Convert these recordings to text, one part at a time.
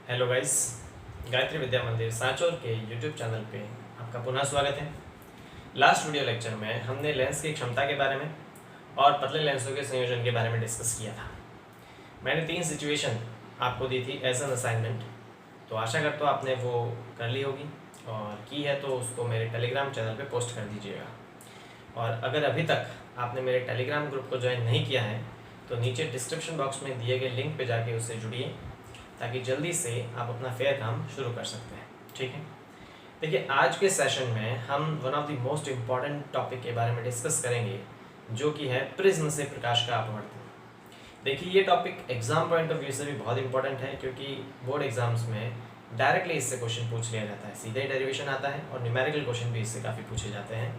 Hello guys, Gayatri विद्या मंदिर सांचौर के YouTube channel पे आपका पुनः स्वागत है। लास्ट वीडियो लेक्चर में हमने लेंस की क्षमता के बारे में और पतले लेंसों के संयोजन के बारे में डिस्कस किया था। मैंने 3 सिचुएशन आपको दी थी एज एन असाइनमेंट, तो आशा करता हूँ आपने वो कर ली होगी और की है तो उसको मेरे टेलीग्राम चैनल पे पोस्ट कर दीजिएगा। और अगर अभी तक आपने मेरे टेलीग्राम ग्रुप को ज्वाइन नहीं किया है तो नीचे डिस्क्रिप्शन बॉक्स में दिए गए लिंक पे जाके उससे जुड़िए ताकि जल्दी से आप अपना फेयर काम शुरू कर सकते हैं। ठीक है, देखिए आज के सेशन में हम one of the most important topic के बारे में डिस्कस करेंगे जो कि है प्रिज्म से प्रकाश का अपवर्तन। देखिए ये topic exam point of view से भी बहुत इंपॉर्टेंट है क्योंकि बोर्ड एग्जाम्स में डायरेक्टली इससे क्वेश्चन पूछ लिया जाता है, सीधे डेरिवेशन आता है और न्यूमेरिकल क्वेश्चन भी इससे काफ़ी पूछे जाते हैं।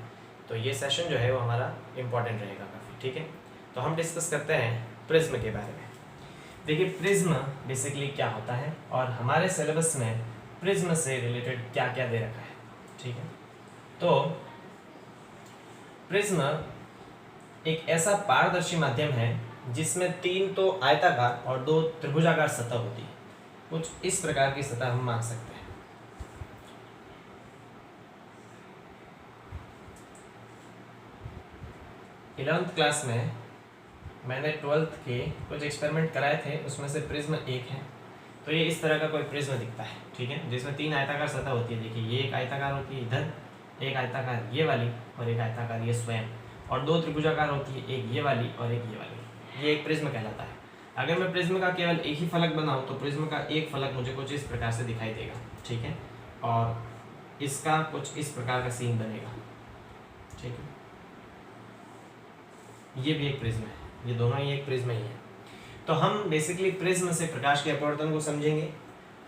तो ये सेशन जो है वो हमारा इंपॉर्टेंट रहेगा काफ़ी। ठीक है, तो हम डिस्कस करते हैं प्रिज्म के बारे में। देखिए प्रिज्म बेसिकली क्या होता है और हमारे सिलेबस में प्रिज्म से रिलेटेड क्या क्या दे रखा है। ठीक है, तो प्रिज्म एक ऐसा पारदर्शी माध्यम है जिसमें 3 तो आयताकार और 2 त्रिभुजाकार सतह होती है। कुछ इस प्रकार की सतह हम मान सकते हैं। इलेवेंथ क्लास में मैंने 12th के कुछ एक्सपेरिमेंट कराए थे, उसमें से प्रिज्म एक है। तो ये इस तरह का कोई प्रिज्म दिखता है। ठीक है, जिसमें 3 आयताकार सतह होती है। देखिए ये एक आयताकार होती है इधर, एक आयताकार ये वाली और एक आयताकार ये स्वयं, और 2 त्रिभुजाकार होती है, एक ये वाली और एक ये वाली। ये एक प्रिज्म कहलाता है। अगर मैं प्रिज्म का केवल एक ही फलक बनाऊँ तो प्रिज्म का एक फलक मुझे कुछ इस प्रकार से दिखाई देगा। ठीक है, और इसका कुछ इस प्रकार का सीन बनेगा। ठीक है, ये भी एक प्रिज्म है, ये दोनों ही एक प्रिज्म ही है। तो हम बेसिकली प्रिज्म से प्रकाश के अपवर्तन को समझेंगे।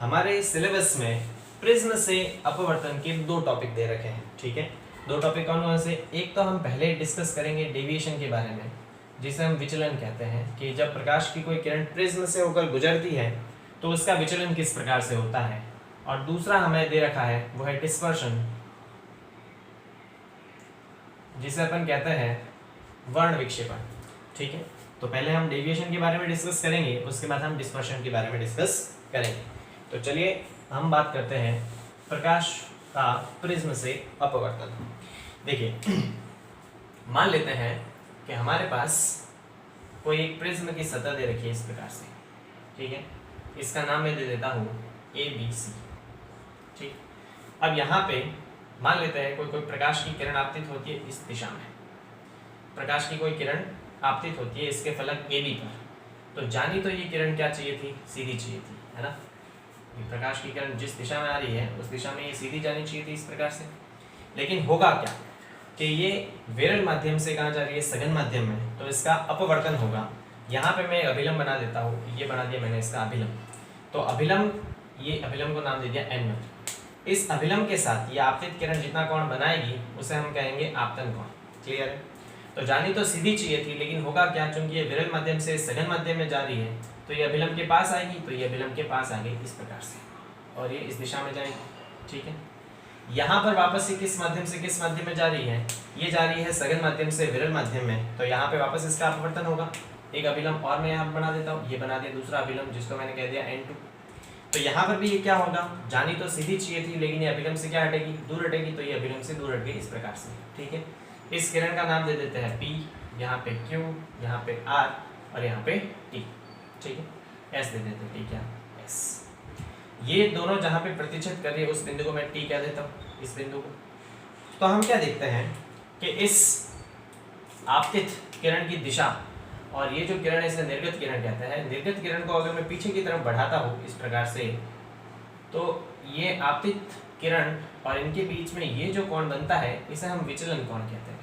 हमारे सिलेबस में प्रिज्म से अपवर्तन के 2 टॉपिक दे रखे हैं। ठीक है, 2 टॉपिक कौन कौन से? एक तो हम पहले डिस्कस करेंगे डेविएशन के बारे में, जिसे हम विचलन कहते हैं कि जब प्रकाश की कोई किरण प्रिज्म से होकर गुजरती है तो उसका विचलन किस प्रकार से होता है। और दूसरा हमें दे रखा है वो है डिस्पर्शन, जिसे अपन कहते हैं वर्ण विक्षेपण। ठीक है, तो पहले हम डेविएशन के बारे में डिस्कस करेंगे, उसके बाद हम डिस्पर्शन के बारे में डिस्कस करेंगे। तो चलिए हम बात करते हैं प्रकाश का प्रिज्म से अपवर्तन। देखिए मान लेते हैं कि हमारे पास कोई एक प्रिज्म की सतह दे रखी है इस प्रकार से। ठीक है, इसका नाम मैं दे देता हूँ ABC। ठीक, अब यहाँ पे मान लेते हैं कोई प्रकाश की किरण आपतित होती है इस दिशा में। प्रकाश की कोई किरण आपतित होती है इसके फलक AB पर, तो जानी तो ये किरण क्या चाहिए थी? सीधी चाहिए थी, है ना। ये प्रकाश की किरण जिस दिशा में आ रही है उस दिशा में ये सीधी जानी चाहिए थी इस प्रकार से। लेकिन होगा क्या कि ये विरल माध्यम से कहाँ जा रही है? सघन माध्यम में, तो इसका अपवर्तन होगा। यहाँ पे मैं अभिलंब बना देता हूँ, ये बना दिया मैंने इसका अभिलंब। तो अभिलंब, ये अभिलंब को नाम दे दिया N1। इस अभिलंब के साथ ये आपतित किरण जितना कोण बनाएगी उसे हम कहेंगे आपतन कोण। क्लियर है? तो जानी तो सीधी चाहिए थी, लेकिन होगा क्या, चूंकि ये विरल माध्यम से सघन माध्यम में जा रही है तो ये अभिलंब के पास आएगी, तो ये अभिलंब के पास आ गई इस प्रकार से, और ये इस दिशा में जाएगी। ठीक है, यहाँ पर वापस ये किस माध्यम से किस माध्यम में जा रही है? ये जा रही है सघन माध्यम से विरल माध्यम में, तो यहाँ पे वापस इसका अपवर्तन होगा। एक अभिलंब और मैं यहाँ बना देता हूँ, ये बना दिया दूसरा अभिलंब जिसको मैंने कह दिया N2। तो यहाँ पर भी ये क्या होगा? जानी तो सीधी चाहिए थी, लेकिन ये अभिलंब से क्या हटेगी? दूर हटेगी, तो ये अभिलंब से दूर हट गई इस प्रकार से। ठीक है, इस किरण का नाम दे देते हैं P, यहाँ पे Q, यहाँ पे R और यहाँ पे T। ठीक है, S दे देते हैं, T क्या? S। ये दोनों जहाँ पे प्रतिच्छेद कर रही है उस बिंदु को मैं T कह देता हूँ, इस बिंदु को। तो हम क्या देखते हैं कि इस आपतित किरण की दिशा और ये जो किरण है इसे निर्गत किरण कहते हैं। निर्गत किरण को अगर मैं पीछे की तरफ बढ़ाता हूँ इस प्रकार से, तो ये आपतित किरण और इनके बीच में ये जो कोण बनता है इसे हम विचलन कोण कहते हैं।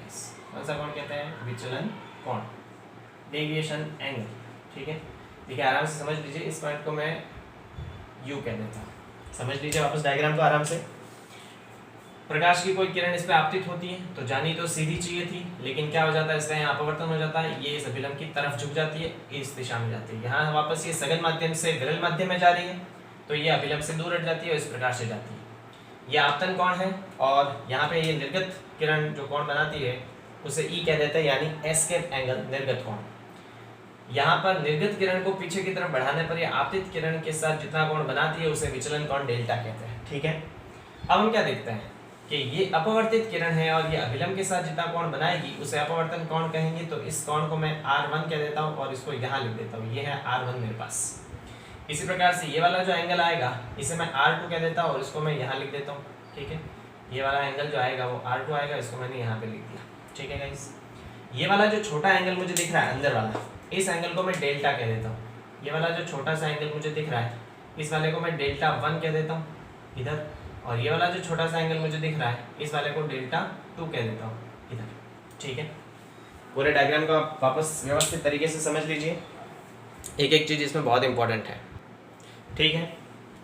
कौन सा कोण कहते हैं? विचलन कोण, डेविएशन एंगल। ठीक है, देखिए आराम से समझ लीजिए, इस पॉइंट को मैं U कह देता हूँ। समझ लीजिए वापस डायग्राम को आराम से। प्रकाश की कोई किरण इस पर आपतित होती है तो जानी तो सीधी चाहिए थी, लेकिन क्या हो जाता है? इसका यहाँ अपवर्तन हो जाता है, ये इस अभिलंब की तरफ झुक जाती है, इस दिशा में जाती है। यहाँ वापस ये सघन माध्यम से विरल माध्यम में जा रही है, तो ये अभिलंब से दूर हट जाती है और इस प्रकार से जाती है। ये आपतन कोण है, और यहाँ पे ये निर्गत किरण जो कोण बनाती है उसे E कह देते हैं, यानी एस्केप एंगल, निर्गत कोण। यहाँ पर निर्गत किरण को पीछे की तरफ बढ़ाने पर यह आपतित किरण के साथ जितना कोण बनाती है उसे विचलन कोण डेल्टा कहते हैं। ठीक है, अब हम क्या देखते हैं कि ये अपवर्तित किरण है और ये अभिलंब के साथ जितना कोण बनाएगी उसे अपवर्तन कोण कहेंगे। तो इस कोण को मैं R1 कह देता हूँ और इसको यहाँ लिख देता हूँ, ये है R1 मेरे पास। इसी प्रकार से ये वाला जो एंगल आएगा इसे मैं R2 कह देता हूँ और इसको मैं यहाँ लिख देता हूँ। ठीक है, ये वाला एंगल जो आएगा वो R2 आएगा, इसको मैंने यहाँ पे लिख दिया। ठीक है गाइस, ये वाला जो छोटा एंगल मुझे दिख रहा है अंदर वाला, इस एंगल को मैं डेल्टा कह देता हूँ। ये वाला जो छोटा सा एंगल मुझे दिख रहा है इस वाले को मैं डेल्टा 1 कह देता हूँ इधर, और ये वाला जो छोटा सा एंगल मुझे दिख रहा है इस वाले को डेल्टा 2 कह देता हूँ इधर। ठीक है, पूरे डायग्राम को आप वापस व्यवस्थित तरीके से समझ लीजिए, एक एक चीज इसमें बहुत इंपॉर्टेंट है। ठीक है,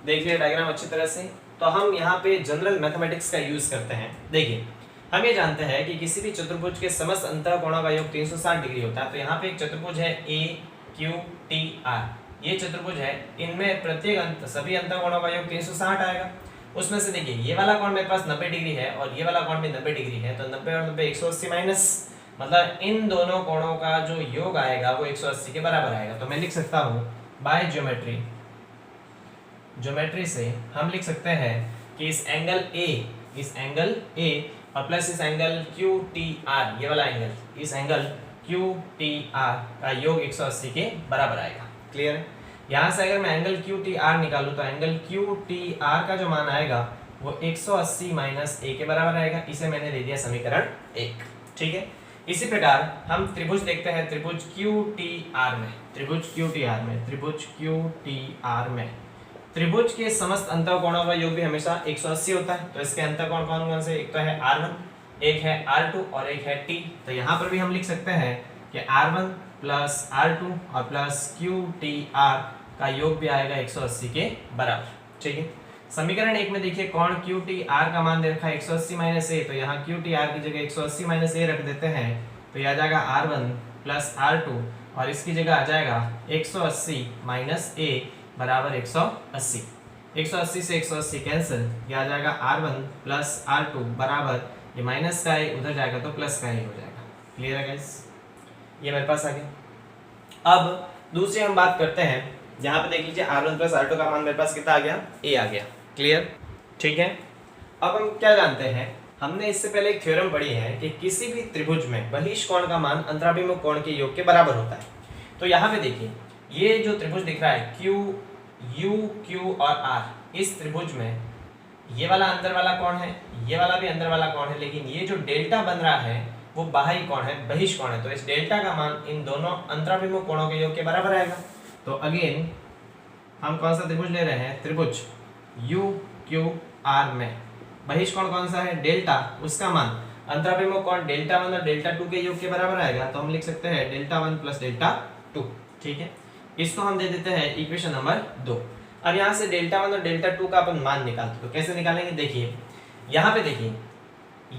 देखिए डायग्राम अच्छी तरह से। तो हम यहाँ पे जनरल मैथमेटिक्स का यूज करते हैं। देखिए हम ये जानते हैं कि किसी भी चतुर्भुज के समस्त अंतःकोणों का योग 360 डिग्री होता है। तो यहाँ पे एक चतुर्भुज है AQTR, ये चतुर्भुज है, इनमें प्रत्येक सभी अंतःकोणों का योग 360 आएगा। उसमें से देखिए ये वाला कोण मेरे पास 90 डिग्री है और ये वाला कोण भी 90 डिग्री है, तो 90 और 90 180 माइनस, मतलब इन दोनों कोणों का जो योग आएगा वो 180 के बराबर आएगा। तो मैं लिख सकता हूँ बाय ज्योमेट्री से हम लिख सकते हैं कि इस एंगल A और प्लस इस एंगल QTR, ये वाला एंगल, इस एंगल QTR का योग 180 के बराबर आएगा। क्लियर है? यहाँ से अगर मैं एंगल QTR निकालूं तो एंगल QTR का जो मान आएगा वो 180 माइनस A के बराबर आएगा। इसे मैंने दे दिया समीकरण 1। ठीक है, इसी प्रकार हम त्रिभुज देखते हैं, त्रिभुज QTR में त्रिभुज के समस्त अंतःकोणों का योग भी हमेशा 180 होता है। तो इसके अंतःकोण कौन कौन से, एक तो है R1, एक है R2 और एक है T। तो यहाँ पर भी हम लिख सकते हैं कि R1 प्लस R2 और प्लस QTR का योग भी आएगा 180 के बराबर। ठीक है, समीकरण 1 में देखिए कोण QTR का मान दे रखा है 180 माइनस A, तो यहाँ QTR की जगह 180 माइनस A रख देते हैं, तो यह आ जाएगा R1 प्लस R2 और इसकी जगह आ जाएगा 180 माइनस A बराबर 180। 180 से 180 कैंसिल, ये आ जाएगा R1 प्लस R2 बराबर, ये माइनस का A उधर जाएगा तो प्लस का A हो जाएगा। क्लियर है गाइस, ये मेरे पास आ गया। अब दूसरी हम बात करते हैं, यहाँ पे देख लीजिए R1 प्लस R2 का मान मेरे पास कितना आ गया, A आ गया। क्लियर? ठीक है, अब हम क्या जानते हैं, हमने इससे पहले एक थ्योरम पढ़ी है कि किसी भी त्रिभुज में बहिष कोण का मान अंतराभिमुख कोण के योग के बराबर होता है। तो यहाँ पे देखिए ये जो त्रिभुज दिख रहा है Q, U, Q और R, इस त्रिभुज में ये वाला अंदर वाला कोण है, ये वाला भी अंदर वाला कोण है, लेकिन ये जो डेल्टा बन रहा है वो बाह्य कोण है, बहिष कोण है। तो इस डेल्टा का मान इन दोनों अंतराभिमुख कोणों के योग के बराबर आएगा। तो अगेन हम कौन सा त्रिभुज ले रहे हैं, त्रिभुज UQR में बहिष कोण कौन सा है, डेल्टा, उसका मान अंतराभिमुख कोण डेल्टा 1 और डेल्टा 2 के योग के बराबर आएगा। तो हम लिख सकते हैं डेल्टा 1 प्लस डेल्टा 2। ठीक है, इसको हम दे देते हैं इक्वेशन नंबर 2। अब यहाँ से डेल्टा 1 और डेल्टा 2 का अपन मान निकालते, तो कैसे निकालेंगे, देखिए यहाँ पे देखिए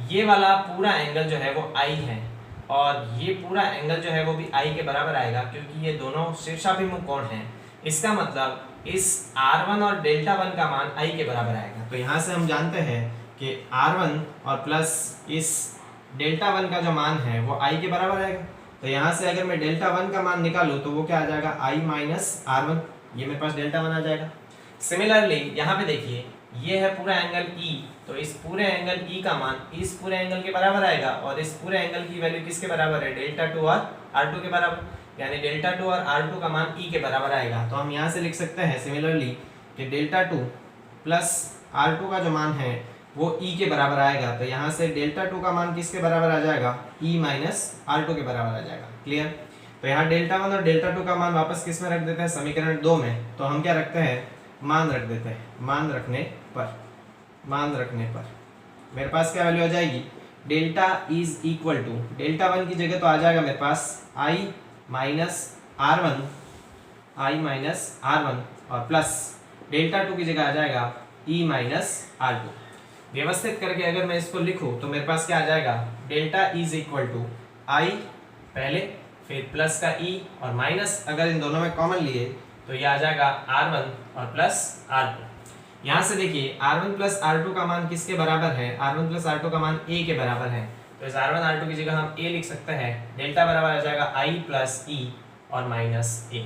ये वाला पूरा एंगल जो है वो I है और ये पूरा एंगल जो है वो भी I के बराबर आएगा, क्योंकि ये दोनों शीर्षाभिमुख कोण हैं। इसका मतलब इस R1 और डेल्टा 1 का मान I के बराबर आएगा। तो यहाँ से हम जानते हैं कि R1 और प्लस इस डेल्टा 1 का जो मान है वो I के बराबर आएगा। तो यहाँ से अगर मैं डेल्टा 1 का मान निकालूं तो वो क्या आ जाएगा, I माइनस R1, ये मेरे पास डेल्टा 1 आ जाएगा। सिमिलरली यहाँ पे देखिए ये है पूरा एंगल E, तो इस पूरे एंगल E का मान इस पूरे एंगल के बराबर आएगा और इस पूरे एंगल की वैल्यू किसके बराबर है, डेल्टा 2 और R2 के बराबर, यानी डेल्टा 2 और R2 का मान E के बराबर आएगा। तो हम यहाँ से लिख सकते हैं सिमिलरली कि डेल्टा 2 प्लस R2 का जो मान है वो E के बराबर आएगा। तो यहाँ से डेल्टा 2 का मान किसके बराबर आ जाएगा, E माइनस R2 के बराबर आ जाएगा। क्लियर? तो यहाँ डेल्टा 1 और डेल्टा 2 का मान वापस किस में रख देते हैं, समीकरण 2 में। तो हम क्या रखते हैं, मान रख देते हैं, मान रखने पर मेरे पास क्या वैल्यू आ जाएगी, delta is equal to, delta 1 की जगह तो आ जाएगा मेरे पास I माइनस R1 और प्लस डेल्टा 2 की जगह आ जाएगा E माइनस R2। व्यवस्थित करके अगर मैं इसको लिखूं तो मेरे पास क्या आ जाएगा, delta is equal to I पहले, फिर प्लस का E और माइनस अगर इन दोनों में कॉमन लिए तो ये आ जाएगा R1 और प्लस R2। यहाँ से देखिए R1 प्लस R2 का मान किसके बराबर है, R1 प्लस R2 का मान A के बराबर है। तो इस R1 R2 की जगह हम A लिख सकते हैं, डेल्टा बराबर आ जाएगा I प्लस E और माइनस ए।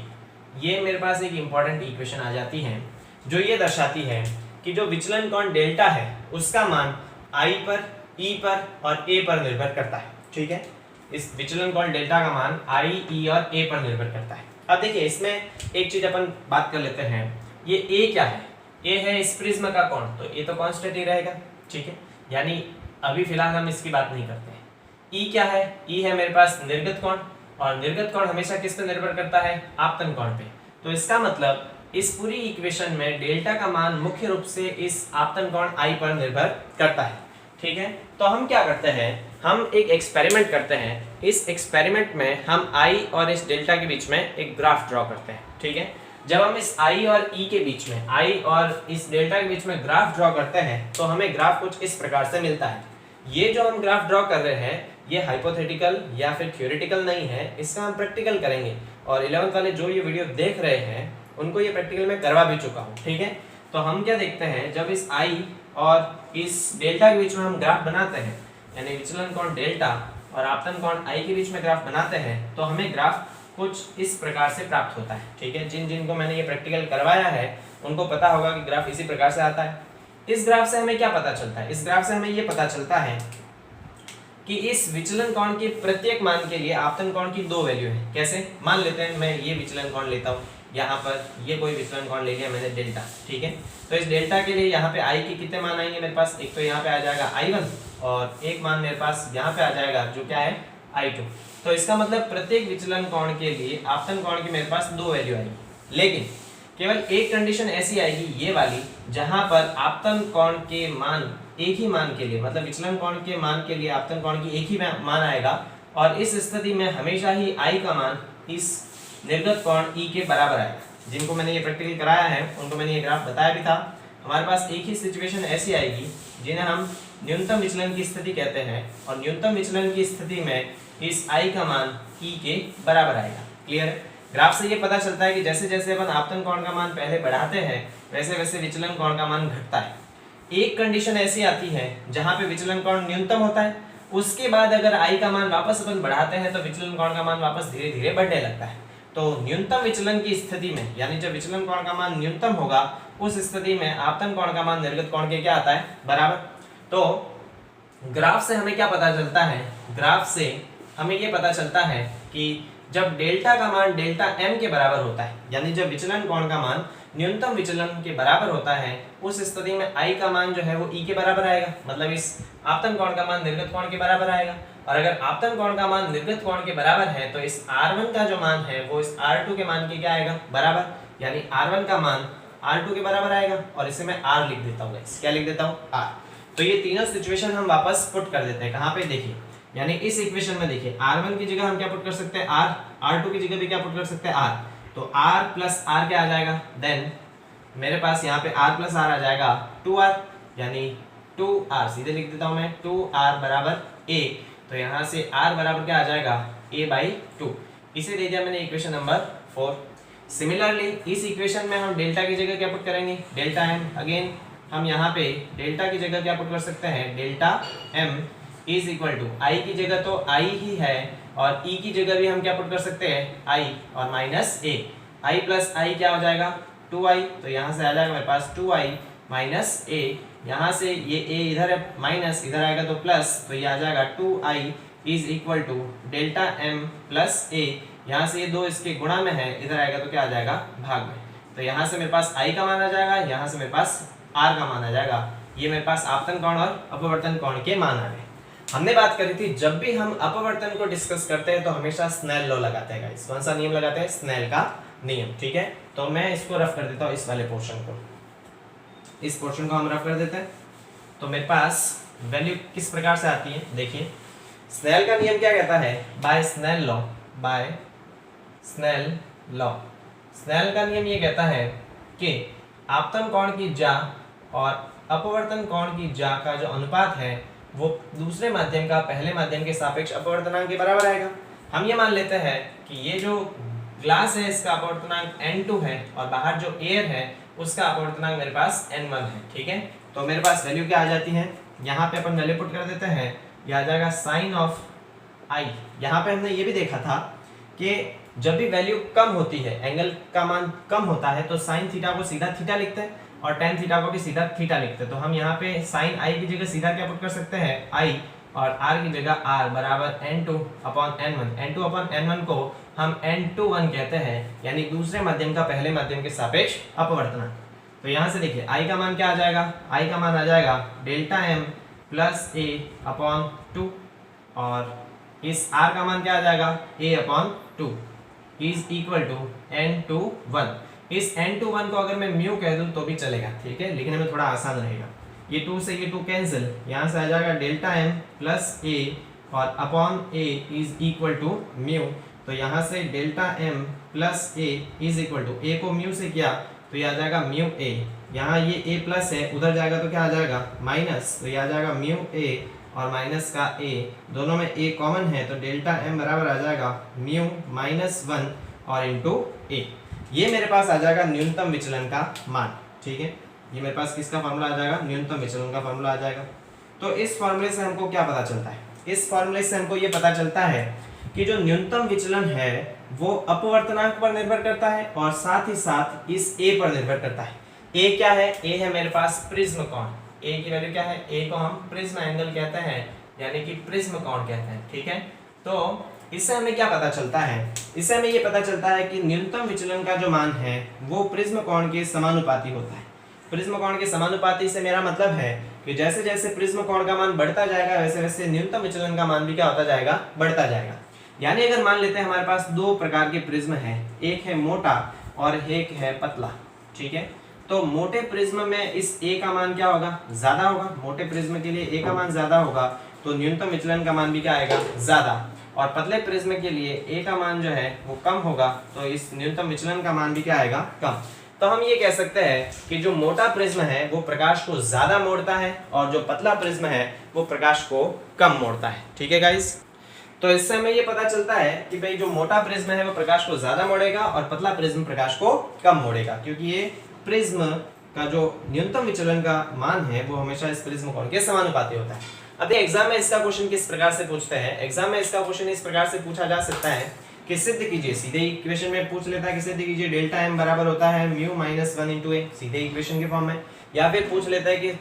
ये मेरे पास एक इंपॉर्टेंट इक्वेशन आ जाती है जो ये दर्शाती है कि जो विचलन कोण डेल्टा है उसका मान आई पर, ई पर और ए पर निर्भर करता है। ठीक है, इस विचलन कोण डेल्टा का मान आई, ई और ए पर निर्भर करता है। अब देखिए इसमें एक चीज अपन बात कर लेते हैं, ये ए क्या है? ए है इस प्रिज्म का कोण, तो ए तो कांस्टेंट ही रहेगा। ठीक है, यानी अभी फिलहाल हम इसकी बात नहीं करते हैं। ई क्या है? ई है मेरे पास निर्गत कोण, और निर्गत कोण हमेशा किस पे निर्भर करता है? आपतन कोण पे। तो इसका मतलब इस पूरी इक्वेशन में डेल्टा का मान मुख्य रूप से इस आपतन कोण आई पर निर्भर करता है। ठीक है, तो हम क्या करते हैं, हम एक एक्सपेरिमेंट करते हैं। इस एक्सपेरिमेंट में हम आई और इस डेल्टा के बीच में एक ग्राफ ड्रॉ करते हैं। ठीक है, जब हम इस आई और ई के बीच में, आई और इस डेल्टा के बीच में ग्राफ ड्रॉ करते हैं तो हमें ग्राफ कुछ इस प्रकार से मिलता है। ये जो हम ग्राफ ड्रॉ कर रहे हैं ये हाइपोथेटिकल या फिर थ्योरेटिकल नहीं है, इसका हम प्रैक्टिकल करेंगे। और 11th वाले जो ये वीडियो देख रहे हैं उनको ये प्रैक्टिकल में करवा भी चुका हूँ। ठीक है, तो हम क्या देखते हैं, जब इस आई और इस डेल्टा के बीच में हम ग्राफ बनाते हैं, यानी विचलन कोण डेल्टा और आपतन कोण आई के बीच में ग्राफ बनाते हैं, तो हमें ग्राफ कुछ इस प्रकार से प्राप्त होता है। ठीक है, जिनको मैंने ये प्रैक्टिकल करवाया है उनको पता होगा कि ग्राफ इसी प्रकार से आता है। इस ग्राफ से हमें क्या पता चलता है? इस ग्राफ से हमें ये पता चलता है कि इस विचलन कोण के प्रत्येक मान के लिए आपतन कोण की दो वैल्यू है। कैसे? मान लेते हैं मैं ये विचलन कोण लेता हूँ, यहाँ पर ये कोई विचलन कोण ले लिया मैंने डेल्टा। ठीक है, तो इस डेल्टा के लिए यहाँ पे आई के कितने मान आएंगे मेरे पास? एक तो यहाँ पे आ जाएगा I1 और एक मान मेरे पास यहाँ पे आ जाएगा जो क्या है I2। तो इसका मतलब प्रत्येक विचलन कोण के लिए आपतन कोण की मेरे पास दो वैल्यू आएगी, लेकिन केवल एक कंडीशन ऐसी आएगी ये वाली, जहां पर आपतन कोण के मान एक ही मान के लिए, मतलब विचलन कोण के मान के लिए आपतन कोण की एक ही मान आएगा। और इस स्थिति में हमेशा ही आई का मान इस निर्गत कोण ई के बराबर आएगा। जिनको मैंने ये प्रैक्टिकल कराया है उनको मैंने ये ग्राफ बताया भी था। हमारे पास एक ही सिचुएशन ऐसी आएगी जिन्हें हम न्यूनतम विचलन की स्थिति कहते हैं, और न्यूनतम विचलन की स्थिति में इस आई का मान ई के बराबर आएगा। क्लियर है? ग्राफ से ये पता चलता है कि जैसे जैसे अपन आपतन कोण का मान पहले बढ़ाते हैं वैसे वैसे विचलन कोण का मान घटता है। एक कंडीशन ऐसी आती है जहां पे विचलन कोण न्यूनतम होता है, उसके बाद अगर आई का मान वापस अपन बढ़ाते हैं तो विचलन कोण का मान वापस धीरे धीरे बढ़ने लगता है। तो न्यूनतम विचलन की स्थिति में, यानी जब विचलन कोण का मान न्यूनतम होगा उस स्थिति में आपतन कोण का मान निर्गत कोण के क्या आता है? बराबर। तो ग्राफ से हमें क्या पता चलता है? ग्राफ से हमें ये पता चलता है कि जब डेल्टा का मान डेल्टा m के बराबर होता है, यानी जब विचलन कोण का मान न्यूनतम विचलन के बराबर होता है, उस स्थिति में i का मान जो है वो e के बराबर आएगा, मतलब इस आपतन कोण का मान निर्गत कोण के बराबर आएगा। और अगर आपतन कोण का मान निर्गत कोण के बराबर है तो इस r1 का जो मान है वो इस r2 के मान के क्या आएगा? बराबर, यानी r1 का मान r2 के बराबर आएगा। और इसे मैं r लिख देता हूँ, क्या लिख देता हूँ? r। तो ये तीनों सिचुएशन हम वापस पुट कर देते हैं। कहाँ पे? देखिए, यानी इस इक्वेशन में देखिए r1 की जगह हम क्या पुट कर सकते हैं? r, r2 की जगह भी क्या पुट कर सकते हैं? r। तो r प्लस r क्या आ जाएगा? देन मेरे पास यहाँ पे r प्लस r आ जाएगा 2r, यानी 2r सीधे लिख देता हूँ मैं, 2r बराबर a। तो यहाँ से r बराबर क्या आ जाएगा? a/2। इसे दे दिया मैंने इक्वेशन नंबर 4। सिमिलरली इस इक्वेशन में हम डेल्टा की जगह क्या पुट करेंगे? Delta m। अगेन हम यहाँ पे डेल्टा की जगह क्या पुट कर सकते हैं? Delta m is equal to, I की जगह तो आई ही है और ई की जगह भी हम क्या पुट कर सकते हैं? आई और माइनस ए। आई प्लस आई क्या हो जाएगा? 2i। तो यहाँ से आ जाएगा मेरे पास 2i माइनस ए। यहाँ से ये a इधर है माइनस, इधर आएगा तो प्लस, तो ये आ जाएगा 2i is equal to delta m plus A. यहाँ से ये दो इसके गुणा में है, इधर आएगा तो क्या आ जाएगा? भाग में। तो यहाँ से मेरे पास i का मान आ जाएगा, यहाँ से मेरे पास r का मान आ जाएगा। ये मेरे पास आपतन कोण और अपवर्तन कोण के मान आ गए। हमने बात करी थी जब भी हम अपवर्तन को डिस्कस करते हैं तो हमेशा स्नेल लॉ लगाते हैं गाइस। कौन सा नियम लगाते हैं? स्नेल का नियम। ठीक है, तो मैं इसको रफ कर देता हूँ, इस वाले पोर्शन को, इस पोर्शन को हम रफ कर देते हैं। तो मेरे पास वैल्यू किस प्रकार से आती है? देखिए, स्नेल का नियम क्या कहता है? By Snell law, by Snell law, Snell का नियम ये कहता है कि आपतन कोण की जा और अपवर्तन कोण की जा का जो अनुपात है वो दूसरे माध्यम का पहले माध्यम के सापेक्ष अपवर्तनांक के बराबर आएगा। हम ये मान लेते हैं कि ये जो ग्लास है इसका अपवर्तनांक n2 है और बाहर जो एयर है उसका अपवर्तनांक मेरे पास n1 है। ठीक है, तो मेरे पास वैल्यू क्या आ जाती है? यहाँ पे अपन वैल्यू पुट कर देते हैं, यह आ जाएगा साइन ऑफ i। यहाँ पे हमने ये भी देखा था कि जब भी वैल्यू कम होती है, एंगल का मान कम होता है, तो साइन थीटा को सीधा थीटा लिखते हैं और टेन थीटा को भी सीधा थीटा लिखते हैं। तो हम यहाँ पे साइन आई की जगह सीधा क्या पुट कर सकते हैं, आई, और आर की जगह आर बराबर n2 upon n1। n2 upon n1 को हम n21 कहते हैं, यानी दूसरे माध्यम का पहले माध्यम के सापेक्ष अपवर्तना। तो यहाँ से देखिए आई का मान क्या आ जाएगा, आई का मान आ जाएगा डेल्टा m प्लस ए अपॉन 2, और इस r का मान क्या आ जाएगा, a upon 2 is equal to n21। इस n21 को अगर मैं म्यू कह दूं तो भी चलेगा, ठीक है, लिखने में थोड़ा आसान रहेगा। ये 2 से ये 2 कैंसिल, यहाँ से आ जाएगा डेल्टा m प्लस ए और upon a is equal to mu. तो यहाँ से delta m plus a is equal to, a को म्यू से किया तो ये आ जाएगा म्यू a, यहाँ ये a प्लस है, उधर जाएगा तो क्या आ जाएगा माइनस, तो ये आ जाएगा म्यू a और माइनस का a, दोनों में a कॉमन है, तो डेल्टा m बराबर आ जाएगा म्यू माइनस 1 और इंटू a। ये मेरे पास आ जाएगा न्यूनतम विचलन का मान, ठीक है, ये मेरे पास किसका फॉर्मूला आ जाएगा, न्यूनतम विचलन का फॉर्मूला आ जाएगा। तो इस फॉर्मूले से हमको क्या पता चलता है, इस फॉर्मूले से हमको ये पता चलता है कि जो न्यूनतम विचलन है वो अपवर्तनांक पर निर्भर करता है और साथ ही साथ इस a पर निर्भर करता है। a क्या है, a है मेरे पास प्रिज्म कोण, a की वैल्यू क्या है, a को हम प्रिज्म एंगल कहते हैं, यानी कि प्रिज्म कोण कहते हैं, ठीक है। तो इससे हमें क्या पता चलता है, इससे हमें ये पता चलता है कि न्यूनतम विचलन का जो मान है वो प्रिज्म कोण के समानुपाती होता है। प्रिज्म कोण के समानुपाती से मेरा मतलब है कि जैसे जैसे प्रिज्म कोण का मान बढ़ता जाएगा वैसे वैसे न्यूनतम विचलन का मान भी क्या होता जाएगा, बढ़ता जाएगा। यानी अगर मान लेते हैं हमारे पास दो प्रकार के प्रिज्म है, एक है मोटा और एक है पतला, ठीक है। तो मोटे प्रिज्म में इस a का मान क्या होगा, ज्यादा होगा, मोटे प्रिज्म के लिए a का मान ज्यादा होगा, तो न्यूनतम विचलन का मान भी क्या आएगा, ज्यादा। और पतले प्रिज्म के लिए a का मान जो है वो कम होगा, तो इस न्यूनतम विचलन का मान भी क्या आएगा, कम। तो हम ये कह सकते हैं कि जो मोटा प्रिज्म है वो प्रकाश को ज्यादा मोड़ता है और जो पतला प्रिज्म है वो प्रकाश को कम मोड़ता है, ठीक है गाइस। तो इससे हमें ये पता चलता है कि भाई जो मोटा प्रिज्म है वो प्रकाश को ज्यादा मोड़ेगा और पतला प्रिज्म प्रकाश को कम मोड़ेगा, क्योंकि ये प्रिज्म का जो न्यूनतम विचलन का मान है वो हमेशा इस प्रिज्म कोण के समानुपाती होता है। अब एग्जाम में इसका क्वेश्चन किस प्रकार से पूछते हैं, एग्जाम में इसका क्वेश्चन इस प्रकार से पूछा जा सकता है कि सिद्ध कीजिए, सीधे इक्वेशन में पूछ लेता है कि सिद्ध कीजिए डेल्टा m बराबर होता है म्यू माइनस 1 इंटू ए, सीधे इक्वेशन के फॉर्म में। या फिर पूछ लेता है कि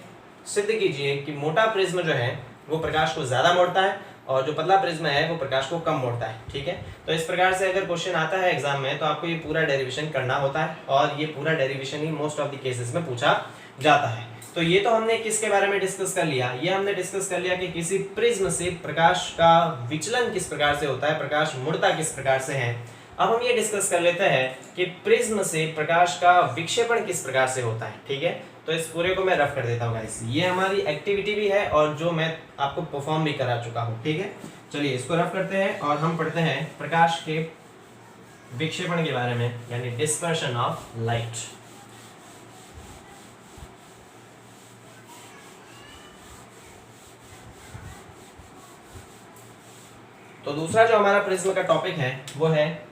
सिद्ध कीजिए कि मोटा प्रिज्म जो है वो प्रकाश को ज्यादा मोड़ता है और जो पतला प्रिज्म है वो प्रकाश को कम मोड़ता है, ठीक है। तो इस प्रकार से अगर क्वेश्चन आता है एग्जाम में तो आपको ये पूरा डेरिवेशन करना होता है और ये पूरा derivation he most of the cases में पूछा जाता है। तो ये तो हमने किसके बारे में डिस्कस कर लिया, ये हमने डिस्कस कर लिया कि किसी प्रिज्म से प्रकाश का विचलन किस प्रकार से होता है, प्रकाश मुड़ता किस प्रकार से है। अब हम ये डिस्कस कर लेते हैं कि प्रिज्म से प्रकाश का विक्षेपण किस प्रकार से होता है, ठीक है। तो इस पूरे को मैं रफ कर देता हूँ गाइस, ये हमारी एक्टिविटी भी है और जो मैं आपको परफॉर्म भी करा चुका हूँ, ठीक है। चलिए इसको रफ करते हैं और हम पढ़ते हैं प्रकाश के विक्षेपण के बारे में, यानी डिस्पर्शन ऑफ लाइट। तो दूसरा जो हमारा प्रिज्म का टॉपिक है वो है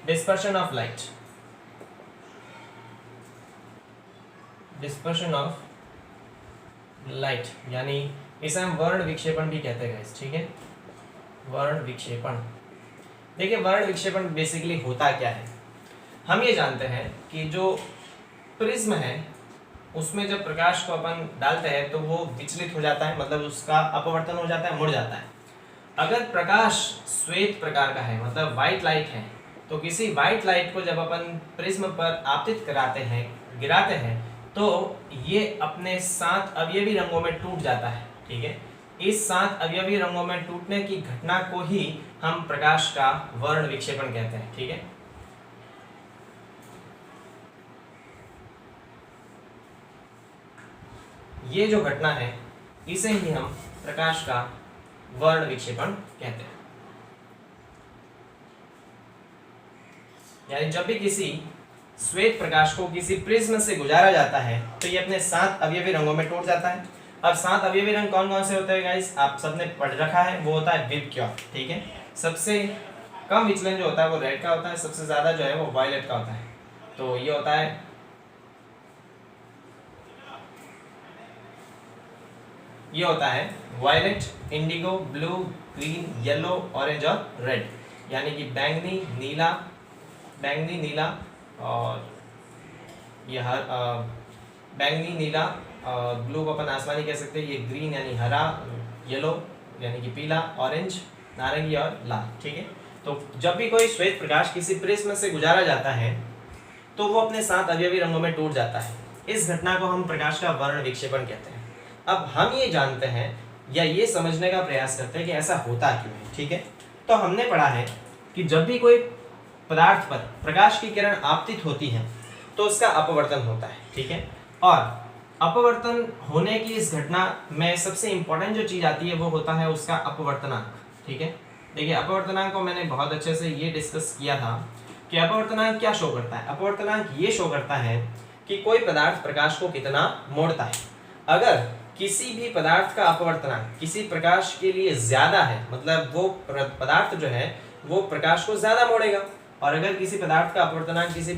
dispersion of light, dispersion of light, यानी इसे हम वर्ण विक्षेपण भी कहते हैं गाइस, ठीक है, वर्ण विक्षेपण। देखिए वर्ण विक्षेपण बेसिकली होता क्या है, हम ये जानते हैं कि जो प्रिज्म है उसमें जब प्रकाश को अपन डालते हैं तो वो विचलित हो जाता है, मतलब उसका अपवर्तन हो जाता है, मुड़ जाता है। अगर प्रकाश श्वेत प्रकार का है, मतलब व्हाइट लाइट है, तो किसी व्हाइट लाइट को जब अपन प्रिज्म पर आपतित कराते हैं, गिराते हैं, तो ये अपने 7 अवयवी रंगों में टूट जाता है, ठीक है। इस 7 अवयवी रंगों में टूटने की घटना को ही हम प्रकाश का वर्ण विक्षेपण कहते हैं, ठीक है। ये जो घटना है इसे ही हम प्रकाश का वर्ण विक्षेपण कहते हैं। यानी जब भी किसी श्वेत प्रकाश को किसी प्रिज्म से गुजारा जाता है तो ये अपने 7 अवयवी रंगों में टूट जाता है। अब 7 अवयवी रंग कौन कौन से होते हैं गाइस, आप सबने पढ़ रखा है, वो होता है विबग्योर, ठीक है। सबसे कम विचलन जो होता है वो रेड का होता है, सबसे ज्यादा जो है वो वायलेट का होता है। तो ये होता है violet, indigo, blue, green, yellow, orange और रेड। यानी कि बैंगनी नीला और यह बैंगनी नीला, ब्लू को अपन आसमानी कह सकते हैं, ये ग्रीन यानी हरा, येलो यानी कि पीला, ऑरेंज नारंगी और लाल। ठीक है, तो जब भी कोई श्वेत प्रकाश किसी प्रिज्म से गुजारा जाता है तो वो अपने 7 अवयवी रंगों में टूट जाता है। इस घटना को हम प्रकाश का वर्ण विक्षेपण कहते हैं। अब हम ये जानते हैं या ये समझने का प्रयास करते हैं कि ऐसा होता क्यों है। ठीक है, तो हमने पढ़ा है कि जब भी कोई पदार्थ पर प्रकाश की किरण आपतित होती है तो उसका अपवर्तन होता है। ठीक है, और अपवर्तन होने की इस घटना में सबसे इंपॉर्टेंट जो चीज आती है वो होता है उसका अपवर्तनांक। ठीक है, देखिए अपवर्तनांक को मैंने बहुत अच्छे से ये डिस्कस किया था कि अपवर्तनांक क्या शो करता है। अपवर्तनांक ये शो करता है कि कोई पदार्थ प्रकाश को कितना मोड़ता है। अगर किसी भी पदार्थ का अपवर्तनांक किसी प्रकाश के लिए ज्यादा है, मतलब वो पदार्थ जो है वो प्रकाश को ज्यादा मोड़ेगा, और अगर किसी पदार्थ का अपवर्तनांक किसी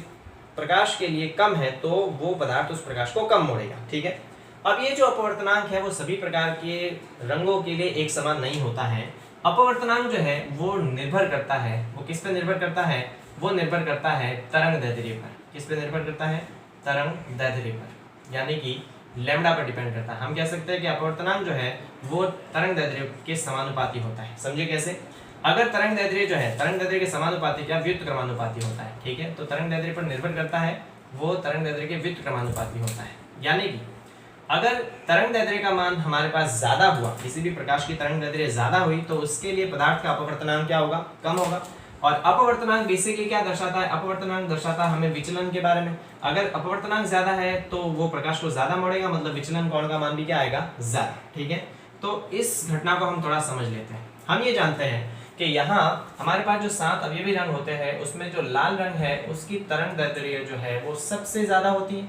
प्रकाश के लिए कम है तो वो पदार्थ उस प्रकाश को कम मोड़ेगा। ठीक है, अब ये जो अपवर्तनांक है वो सभी प्रकार के रंगों के लिए एक समान नहीं होता है। अपवर्तनांक जो है वो निर्भर करता है, वो किस पे निर्भर करता है, वो निर्भर करता है तरंग दैर्ध्य पर। किस पे निर्भर करता है, तरंग दैर्ध्य पर, यानी कि लैम्डा पर डिपेंड करता है। हम कह सकते हैं कि अपवर्तनांक जो है वो तरंग दैर्ध्य के समानुपाती होता है। समझिए कैसे, अगर तरंग दैर्ध्य जो है तरंग दैर्ध्य के समानुपाती क्या व्युत्क्रमानुपाती होता है। ठीक है, तो तरंग दैर्ध्य पर निर्भर करता है, वो तरंग दैर्ध्य के व्युत्क्रमानुपाती होता है। यानी कि अगर तरंग दैर्ध्य का मान हमारे पास ज्यादा हुआ, किसी भी प्रकाश की तरंग दैर्ध्य ज्यादा हुई तो उसके लिए पदार्थ का अपवर्तनांक क्या होगा, कम होगा। और अपवर्तनांक बेसिकली क्या दर्शाता है, अपवर्तनांक दर्शाता है हमें विचलन के बारे में। अगर अपवर्तनांक ज्यादा है तो वो प्रकाश को ज्यादा मोड़ेगा, मतलब विचलन कोण का मान भी क्या आएगा, ज्यादा। ठीक है, तो इस घटना को हम थोड़ा समझ लेते हैं। हम ये जानते हैं कि यहाँ हमारे पास जो 7 अवयवी रंग होते हैं उसमें जो लाल रंग है उसकी तरंग दैर्ध्य जो है वो सबसे ज्यादा होती है,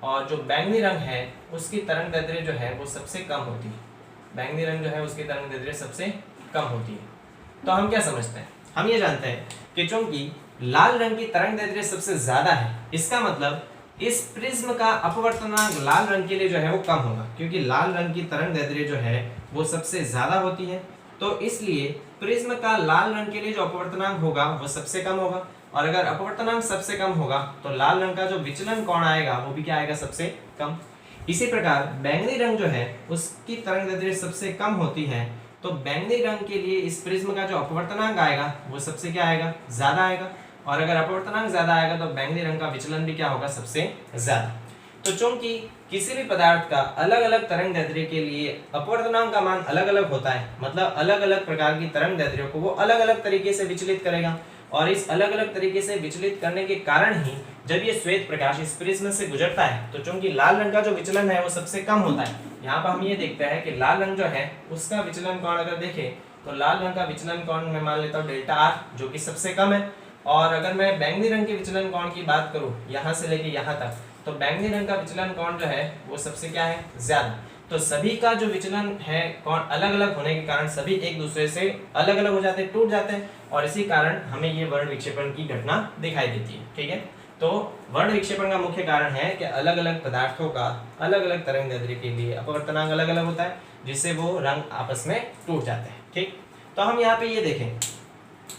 और जो बैंगनी रंग है उसकी तरंग दैर्ध्य जो है वो सबसे कम होती है। बैंगनी रंग जो है उसकी तरंग दैर्ध्य सबसे कम होती है। तो हम क्या समझते हैं, हम ये जानते हैं कि चूंकि लाल रंग की तरंग दैर्ध्य सबसे ज्यादा है, इसका मतलब इस प्रिज्म का अपवर्तनांक लाल रंग के लिए जो है वो कम होगा, क्योंकि लाल रंग की तरंग दैर्ध्य जो है वो सबसे ज्यादा होती है। तो इसलिए प्रिज्म का लाल रंग के लिए जो अपवर्तनांक होगा वो सबसे कम होगा, और अगर अपवर्तनांक सबसे कम होगा तो लाल रंग का जो विचलन कोण आएगा वो भी क्या आएगा, सबसे कम। इसी प्रकार बैंगनी रंग जो है उसकी तरंग दैर्ध्य सबसे कम होती है, तो बैंगनी रंग के लिए इस प्रिज्म का जो अपवर्तनांक आएगा वो सबसे क्या आएगा, ज्यादा आएगा, और अगर अपवर्तनांक ज्यादा आएगा तो बैंगनी रंग का विचलन भी क्या होगा, सबसे ज्यादा। तो चूंकि किसी भी पदार्थ का अलग अलग तरंग दैर्ध्य के लिए अपवर्तनांक का मान अलग अलग होता है, मतलब अलग अलग प्रकार की तरंग दैर्ध्यों को वो अलग अलग तरीके से विचलित करेगा, और इस अलग अलग तरीके से विचलित करने के कारण ही जब ये श्वेत प्रकाश इस प्रिज्म से गुजरता है तो चूंकि लाल रंग का जो विचलन है वो सबसे कम होता है। यहाँ पर हम ये देखते हैं कि लाल रंग जो है उसका विचलन कोण अगर देखें तो लाल रंग का विचलन कोण मैं मान लेता हूँ डेल्टा आर, जो कि सबसे कम है। और अगर मैं बैंगनी रंग के विचलन कोण की बात करूँ यहाँ से लेके यहाँ तक, तो बैंगनी रंग का विचलन कोण जो है वो सबसे क्या है, ज्यादा। तो सभी का जो विचलन है कोण अलग अलग होने के कारण सभी एक दूसरे से अलग अलग हो जाते हैं, टूट जाते हैं, और इसी कारण हमें ये वर्ण विक्षेपण की घटना दिखाई देती है। ठीक है, तो वर्ण विक्षेपण का मुख्य कारण है कि अलग अलग पदार्थों का अलग अलग तरंग दैर्ध्य के लिए अपवर्तनांक अलग अलग होता है, जिससे वो रंग आपस में टूट जाते हैं। ठीक, तो हम यहाँ पे ये देखें,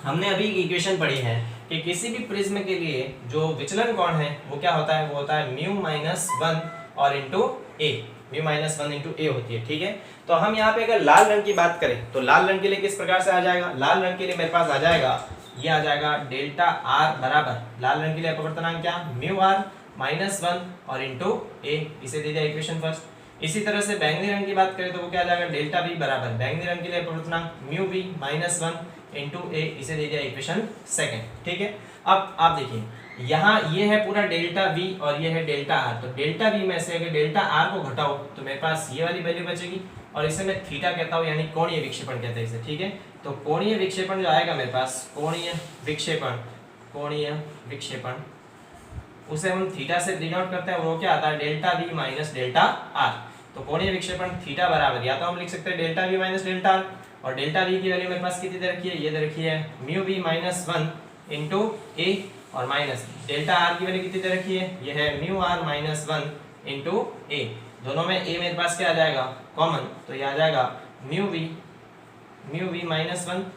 हमने अभी इक्वेशन पढ़ी है कि किसी भी प्रिज्म के लिए जो विचलन कोण है वो क्या होता है, वो होता है μ-1 और इंटू ए, μ-1 इंटू ए होती है। ठीक है, तो हम यहाँ पे अगर लाल रंग की बात करें तो लाल रंग के लिए किस प्रकार से आ जाएगा, लाल रंग के लिए मेरे पास आ जाएगा, ये आ जाएगा डेल्टा आर बराबर, लाल रंग के लिए अपवर्तनांक क्या, μr-1 और इंटू ए, इसे दे दिया इक्वेशन फर्स्ट। इसी तरह से बैंगनी रंग की बात करें तो वो क्या आ जाएगा, डेल्टा बी बराबर, बैंगनी रंग के लिए अपवर्तनांक μb-1 इंटू ए, इसे दे दिया इक्वेशन सेकंड। ठीक है, अब आप देखिए यहाँ ये है पूरा डेल्टा वी और ये है डेल्टा आर, तो डेल्टा वी में से अगर डेल्टा आर को घटाओ तो मेरे पास ये वाली वैल्यू बचेगी, और इसे मैं थीटा कहता हूँ, यानी कोणीय विक्षेपण कहते हैं इसे। ठीक है, तो कोणीय विक्षेपण जो आएगा मेरे पास, कोणीय विक्षेपण उसे हम थीटा से डिनोट करते हैं, वो क्या आता है, delta we minus delta R. तो कोणीय विक्षेपण थीटा बराबर, या तो हम लिख सकते हैं delta we minus delta R, और डेल्टा वी की वैल्यू मेरे पास कितनी दे रखी है, ये दे रखी है μv-1 इंटू ए, और माइनस डेल्टा आर की वैल्यू कितनी दे रखी है, ये है μr-1 इंटू ए, दोनों में ए मेरे पास क्या आ जाएगा, कॉमन, तो ये आ जाएगा μv-1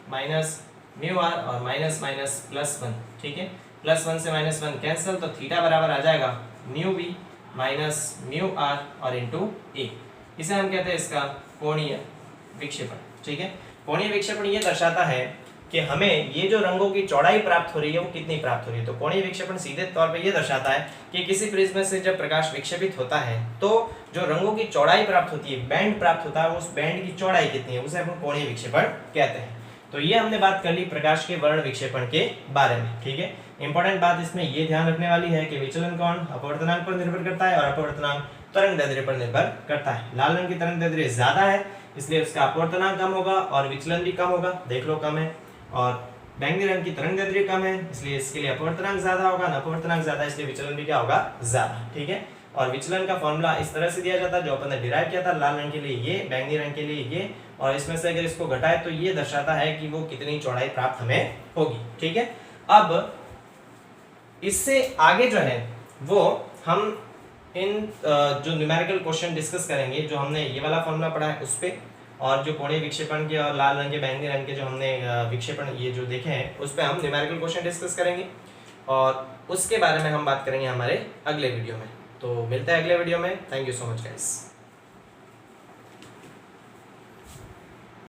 माइनस म्यू आर और माइनस माइनस प्लस 1, ठीक है। प्लस 1 से माइनस 1 कैंसिल, तो थीटा बराबर आ जाएगा mu b minus mu r और इंटू ए। इसे हम कहते हैं इसका कोणीय विक्षेपण, ठीक है। कोणीय विक्षेपण ये दर्शाता है कि हमें ये जो रंगों की चौड़ाई प्राप्त हो रही है वो कितनी प्राप्त हो रही है। तो कोणीय विक्षेपण सीधे तौर पे ये दर्शाता है कि किसी प्रिज्म से जब प्रकाश विक्षेपित होता है तो जो रंगों की चौड़ाई प्राप्त होती है, बैंड प्राप्त होता है, उस बैंड की चौड़ाई कितनी है, उसे हम कोणीय विक्षेपण कहते हैं। तो ये हमने बात कर ली प्रकाश के वर्ण विक्षेपण के बारे में, ठीक है। इंपॉर्टेंट बात इसमें ये ध्यान रखने वाली है कि विचलन कोण अपवर्तनांक पर निर्भर करता है और अपवर्तनांक तरंगदैर्ध्य पर निर्भर करता है। लाल रंग की तरंगदैर्ध्य ज्यादा है इसलिए उसका अपवर्तनांक कम होगा और विचलन भी कम होगा, देख लो कम है। और बैंगनी रंग की तरंगदैर्ध्य कम है इसलिए इसके लिए अपवर्तनांक ज्यादा होगा, अपवर्तनांक ज्यादा इसलिए विचलन भी क्या होगा, ज्यादा, ठीक है। और विचलन का फॉर्मूला इस तरह से दिया जाता है जो अपन ने डिराइव किया था, लाल रंग के लिए ये, बैंगनी रंग के लिए ये, और इसमें से अगर इसको घटाए तो ये दर्शाता है कि वो कितनी चौड़ाई प्राप्त हमें होगी, ठीक है। अब इससे आगे जो है वो हम इन जो न्यूमेरिकल क्वेश्चन डिस्कस करेंगे, जो हमने ये वाला फॉर्मूला पढ़ा है उस पे, और जो कोणीय विक्षेपण के और लाल रंग के बैंगनी रंग के जो हमने विक्षेपण ये जो देखे हैं उस पे हम न्यूमेरिकल क्वेश्चन डिस्कस करेंगे और उसके बारे में हम बात करेंगे हमारे अगले वीडियो में। तो मिलते हैं अगले वीडियो में। Thank you so much guys.